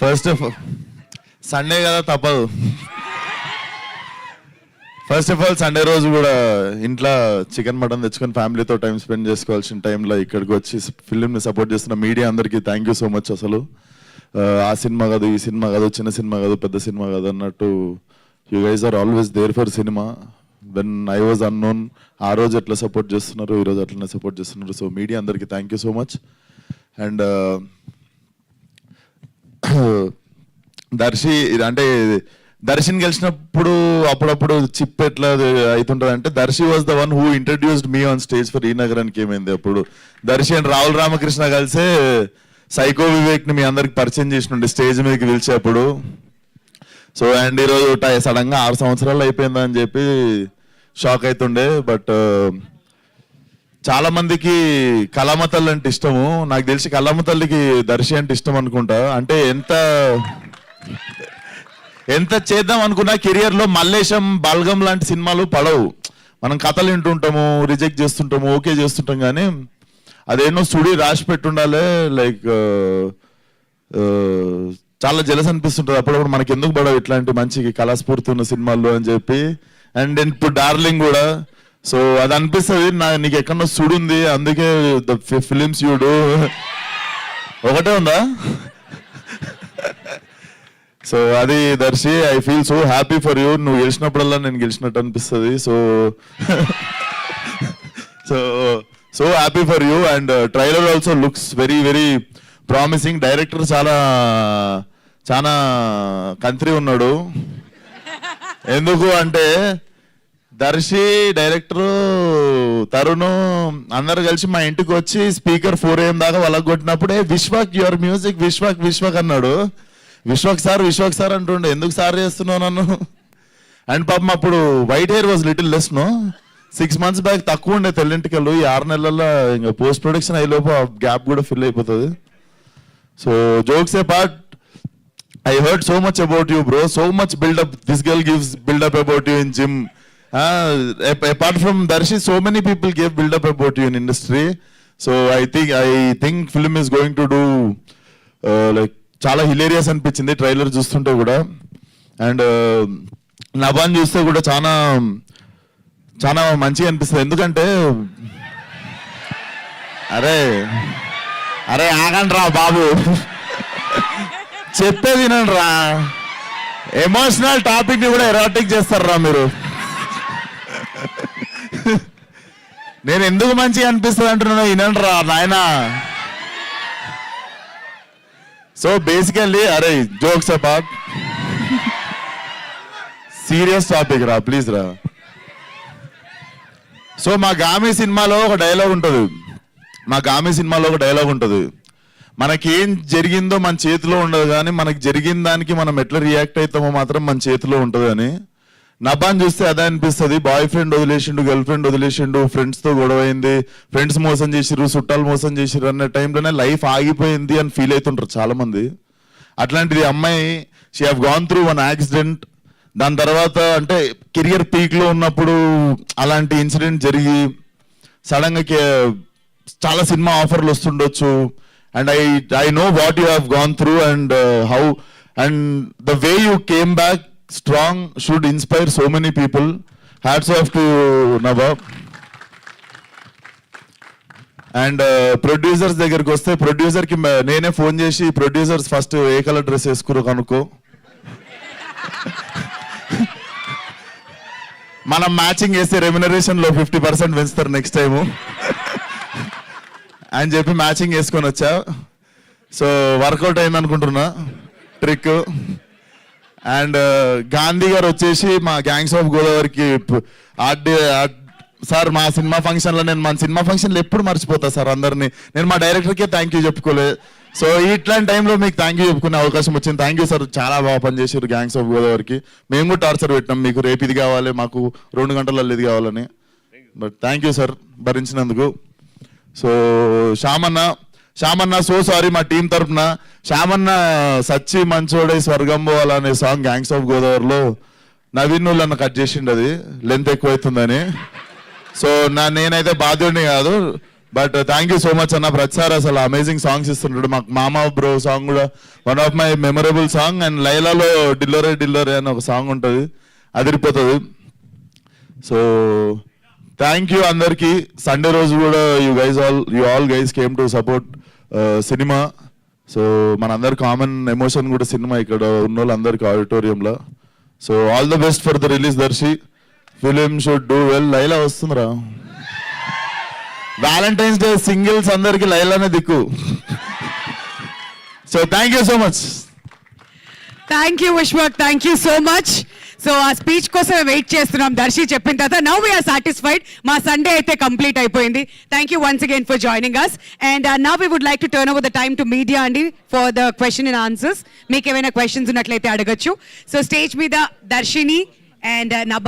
First of Sunday కదా తప్పదు. First of all Sunday రోజు కూడా ఇంట్లో చికెన్ మటన్ తెచ్చుకొని ఫ్యామిలీతో టైం స్పెండ్ చేసుకోవాల్సిన టైంలో ఇక్కడికి వచ్చి ఫిలింని సపోర్ట్ చేస్తున్న మీడియా అందరికీ థ్యాంక్ యూ సో మచ్. అసలు ఆ సినిమా కాదు, ఈ సినిమా కాదు, చిన్న సినిమా కాదు, పెద్ద సినిమా కాదు అన్నట్టు you guys are always there for cinema. When I was unknown ఆ రోజు ఎట్లా సపోర్ట్ చేస్తున్నారు, ఈరోజు అట్లనే సపోర్ట్ చేస్తున్నారు. సో మీడియా అందరికీ thank you so much. And Darshi అంటే దర్శన్ గెలిచినప్పుడు అప్పుడప్పుడు చిప్ ఎట్లా అవుతుంటుంది అంటే Darshi was the one who introduced me on stage for ఈ నగరానికి. ఏమైంది అప్పుడు దర్శి అండ్ రాహుల్ రామకృష్ణ కలిసే సైకో వివేక్ని మీ అందరికి పరిచయం చేసినండి స్టేజ్ మీదకి పిలిచేప్పుడు. సో అండ్ ఈరోజు సడన్ గా 6 సంవత్సరాలు అయిపోయిందా అని చెప్పి షాక్ అవుతుండే. బట్ చాలా మందికి కళామ తల్లి అంటే ఇష్టము. నాకు తెలిసి కళామ తల్లికి దర్శి అంటే ఇష్టం అనుకుంటా. అంటే ఎంత చేద్దాం అనుకున్నా కెరియర్ లో మల్లేశం, బల్గం లాంటి సినిమాలు పడవు. మనం కథలు వింటుంటాము, రిజెక్ట్ చేస్తుంటాము, ఓకే చేస్తుంటాం, కానీ అదేనో సుడి రాసి పెట్టుండాలి. లైక్ చాలా జలస్ అనిపిస్తుంటుంది అప్పుడప్పుడు మనకి, ఎందుకు పడవు ఇట్లాంటి మంచి కళాస్ఫూర్తి ఉన్న సినిమాల్లో అని చెప్పి. అండ్ ఇప్పుడు డార్లింగ్ కూడా. సో అది అనిపిస్తుంది నీకు ఎక్కడో సుడుంది, అందుకే ఫిలిమ్స్ చూడు. ఒకటే ఉందా? సో అది Darshi, I feel so happy for you. నువ్వు గెలిచినప్పుడల్లా నేను గెలిచినట్టు అనిపిస్తుంది. So happy for you. And trailer also looks very very promising. Director చాలా కంత్రి ఉన్నాడు. ఎందుకు అంటే దర్శి, డైరెక్టరు తరుణ్ అందరు కలిసి మా ఇంటికి వచ్చి స్పీకర్ 4 AM దాకా వలగొట్టినప్పుడే విశ్వక్ యువర్ మ్యూజిక్ విశ్వక్ అన్నాడు. విశ్వక్ సార్ అంటుండే, ఎందుకు సార్ చేస్తున్నావు నన్ను? అండ్ పాపం అప్పుడు white hair was little less. 6 months back తక్కువ ఉండే తెల్లింటికలు. ఈ 6 నెలల్లో ఇంకా పోస్ట్ ప్రొడక్షన్ అయ్యేలోపు ఆ గ్యాప్ కూడా ఫిల్ అయిపోతుంది. So jokes apart, I heard so much about you bro, so much buildup this girl gives buildup about you in gym. Apart from Darshi, so many people give buildup about you in industry. So I think film is going to do like చాలా హిలేరియస్ అనిపించింది trailer చూస్తుంటే కూడా. And నభాన్ చూస్తే కూడా చాలా మంచిగా అనిపిస్తుంది. ఎందుకంటే అరే ఆగండి రా బాబు, చెప్పేది వినండి రా. ఎమోషనల్ టాపిక్ ని కూడా ఎరాటిక్ చేస్తారా మీరు. నేను ఎందుకు మంచిగా అనిపిస్తుంది అంటున్నా, వినండి రా నాయనా. సో బేసికల్లీ అరే జోక్స్ అపార్ట్, సీరియస్ టాపిక్ రా ప్లీజ్ రా. సో మా గామి సినిమాలో ఒక డైలాగ్ ఉంటుంది, మనకేం జరిగిందో మన చేతిలో ఉండదు, కానీ మనకి జరిగిన దానికి మనం ఎట్లా రియాక్ట్ అవుతామో మాత్రం మన చేతిలో ఉంటుంది అని. నభాన్ చూస్తే అదే అనిపిస్తుంది. బాయ్ ఫ్రెండ్ వదిలేసిండు, గర్ల్ ఫ్రెండ్ వదిలేసిండు, ఫ్రెండ్స్తో గొడవైంది, ఫ్రెండ్స్ మోసం చేసిర్రు, చుట్టాలు మోసం చేసిర్రు అన్న టైంలోనే లైఫ్ ఆగిపోయింది అని ఫీల్ అవుతుంటారు చాలా మంది. అట్లాంటిది అమ్మాయి, she have gone through one accident. దాని తర్వాత అంటే కెరియర్ పీక్లో ఉన్నప్పుడు అలాంటి ఇన్సిడెంట్ జరిగి సడన్గా చాలా సినిమా ఆఫర్లు వస్తుండొచ్చు. And I know what you have gone through and how and the way you came back strong should inspire so many people. Hats off to Nava. And producers దగ్గరికి వస్తే producer కి నేనే phone చేసి, producers first ఏ colour dress వేసుకురో కనుక్కో, మనం matching వేస్తే remuneration లో 50% పెంచుతారు నెక్స్ట్ టైము అని చెప్పి మ్యాచింగ్ వేసుకొని వచ్చా. సో వర్కౌట్ అయింది అనుకుంటున్నా ట్రిక్. అండ్ గాంధీ గారు వచ్చేసి మా గ్యాంగ్స్ ఆఫ్ గోదావరికి సార్ మా సినిమా ఫంక్షన్లో, నేను మన సినిమా ఫంక్షన్లో ఎప్పుడు మర్చిపోతా సార్ అందరినీ. నేను మా డైరెక్టర్కే థ్యాంక్ యూ చెప్పుకోలే. సో ఇట్లాంటి టైంలో మీకు థ్యాంక్ యూ చెప్పుకునే అవకాశం వచ్చింది. థ్యాంక్ యూ సార్, చాలా బాగా పనిచేసారు గ్యాంగ్స్ ఆఫ్ గోదావరికి. మేము కూడా టార్చర్ పెట్టినాం, మీకు రేపు ఇది కావాలి, మాకు 2 గంటలలో ఇది కావాలని. బట్ థ్యాంక్ యూ సార్ భరించినందుకు. సో శ్యామన్న సో సారీ మా టీం తరఫున. శ్యామన్న సచ్చి మంచోడే స్వర్గం పోవాలనే సాంగ్ గ్యాంగ్స్ ఆఫ్ గోదావరిలో నవీన్ నన్ను కట్ చేసిండు, అది లెంత్ ఎక్కువైతుందని. సో నేనైతే బాధ్యుడిని కాదు, but thank you so much అన్న. ప్రతిసారి అసలు అమేజింగ్ సాంగ్స్ ఇస్తుంటాడు. మాకు మామా బ్రో సాంగ్ కూడా one of my memorable song. And లైలాలో డిల్లోరే డిల్లోరే అని ఒక సాంగ్ ఉంటుంది, అదిరిపోతుంది. సో థ్యాంక్ యూ అందరికి. సండే రోజు కూడా you all guys came to support cinema. So మనందరి కామన్ ఎమోషన్ కూడా సినిమా, ఇక్కడ ఉన్న వాళ్ళందరికీ ఆడిటోరియంలో. So all the best for the release Darshi. Film should do well. Laila వస్తుందిరా. వ్యాలంటైన్స్ డే సింగిల్స్ అందరికి లైలానే దిక్కు. So thank you so much. Thank you Vishwak, thank you so much. So ఆ స్పీచ్ కోసం వెయిట్ చేస్తున్నాం దర్శి చెప్పిన తర్వాత. Now we are satisfied. మా సండే అయితే కంప్లీట్ అయిపోయింది. Thank you once again for joining us. And now we would like to turn over the time to media అండి for the question and answers. మీకు ఏమైనా క్వశ్చన్స్ ఉన్నట్లయితే అడగచ్చు. సో స్టేజ్ మీద దర్శిని and